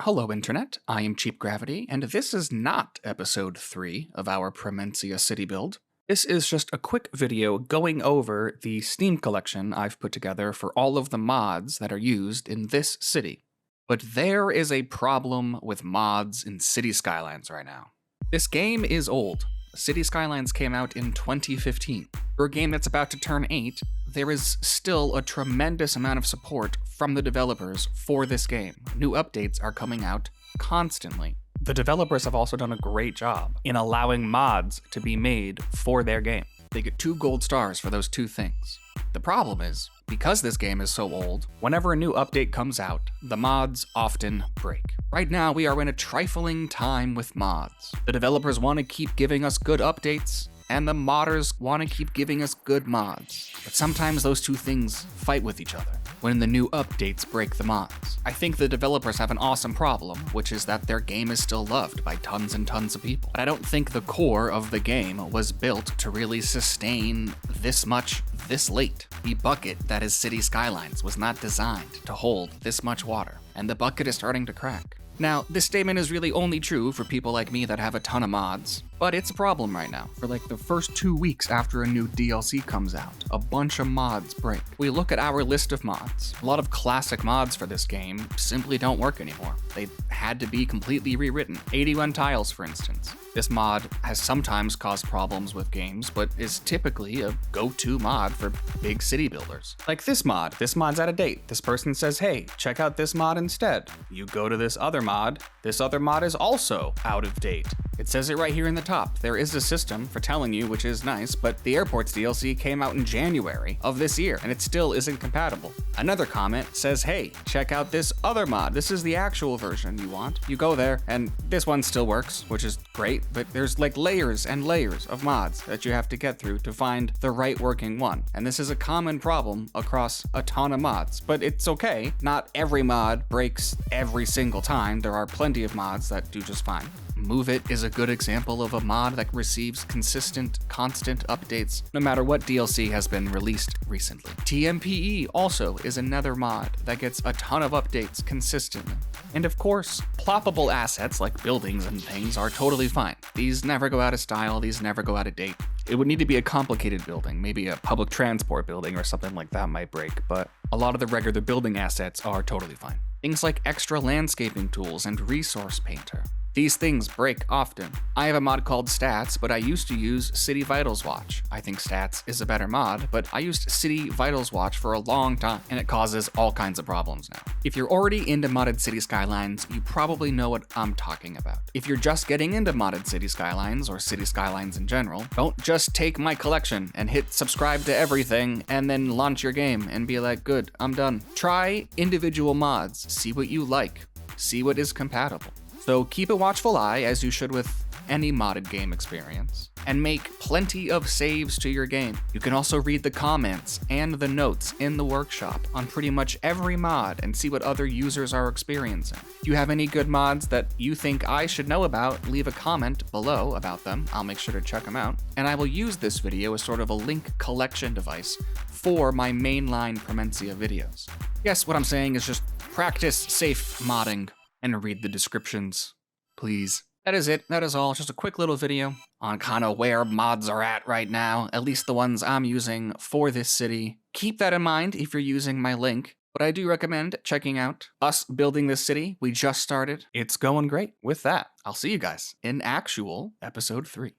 Hello, Internet. I am Cheap Gravity, and this is not episode 3 of our Premencia city build. This is just a quick video going over the Steam collection I've put together for all of the mods that are used in this city. But there is a problem with mods in City Skylines right now. This game is old. City Skylines came out in 2015. For a game that's about to turn 8, there is still a tremendous amount of support from the developers for this game. New updates are coming out constantly. The developers have also done a great job in allowing mods to be made for their game. They get 2 gold stars for those 2 things. The problem is, because this game is so old, whenever a new update comes out, the mods often break. Right now, we are in a trifling time with mods. The developers want to keep giving us good updates, and the modders want to keep giving us good mods. But sometimes those 2 things fight with each other when the new updates break the mods. I think the developers have an awesome problem, which is that their game is still loved by tons and tons of people. But I don't think the core of the game was built to really sustain this much this late. The bucket that is City Skylines was not designed to hold this much water, and the bucket is starting to crack. Now, this statement is really only true for people like me that have a ton of mods, but it's a problem right now. For like the first 2 weeks after a new DLC comes out, a bunch of mods break. We look at our list of mods. A lot of classic mods for this game simply don't work anymore. They had to be completely rewritten. 81 tiles, for instance. This mod has sometimes caused problems with games, but is typically a go-to mod for big city builders. Like this mod. This mod's out of date. This person says, hey, check out this mod instead. You go to this other mod. This other mod is also out of date. It says it right here in the top. There is a system for telling you, which is nice, but the Airports DLC came out in January of this year, and it still isn't compatible. Another comment says, hey, check out this other mod. This is the actual version you want. You go there, and this one still works, which is great, but there's like layers and layers of mods that you have to get through to find the right working one. And this is a common problem across a ton of mods, but it's okay. Not every mod breaks every single time. There are plenty of mods that do just fine. Move It is a good example of a mod that receives consistent, constant updates no matter what DLC has been released recently. TMPE also is another mod that gets a ton of updates consistently. And of course, ploppable assets like buildings and things are totally fine. These never go out of style, these never go out of date. It would need to be a complicated building, maybe a public transport building or something like that might break, but a lot of the regular building assets are totally fine. Things like extra landscaping tools and resource painter. These things break often. I have a mod called Stats, but I used to use City Vitals Watch. I think Stats is a better mod, but I used City Vitals Watch for a long time, and it causes all kinds of problems now. If you're already into modded City Skylines, you probably know what I'm talking about. If you're just getting into modded City Skylines, or City Skylines in general, don't just take my collection and hit subscribe to everything and then launch your game and be like, good, I'm done. Try individual mods, see what you like, see what is compatible. So keep a watchful eye, as you should with any modded game experience, and make plenty of saves to your game. You can also read the comments and the notes in the workshop on pretty much every mod and see what other users are experiencing. If you have any good mods that you think I should know about, leave a comment below about them. I'll make sure to check them out. And I will use this video as sort of a link collection device for my mainline Premencia videos. Yes, what I'm saying is just practice safe modding and read the descriptions, please. That is it. That is all. Just a quick little video on kind of where mods are at right now, at least the ones I'm using for this city. Keep that in mind if you're using my link, but I do recommend checking out us building this city. We just started. It's going great. With that, I'll see you guys in actual episode 3.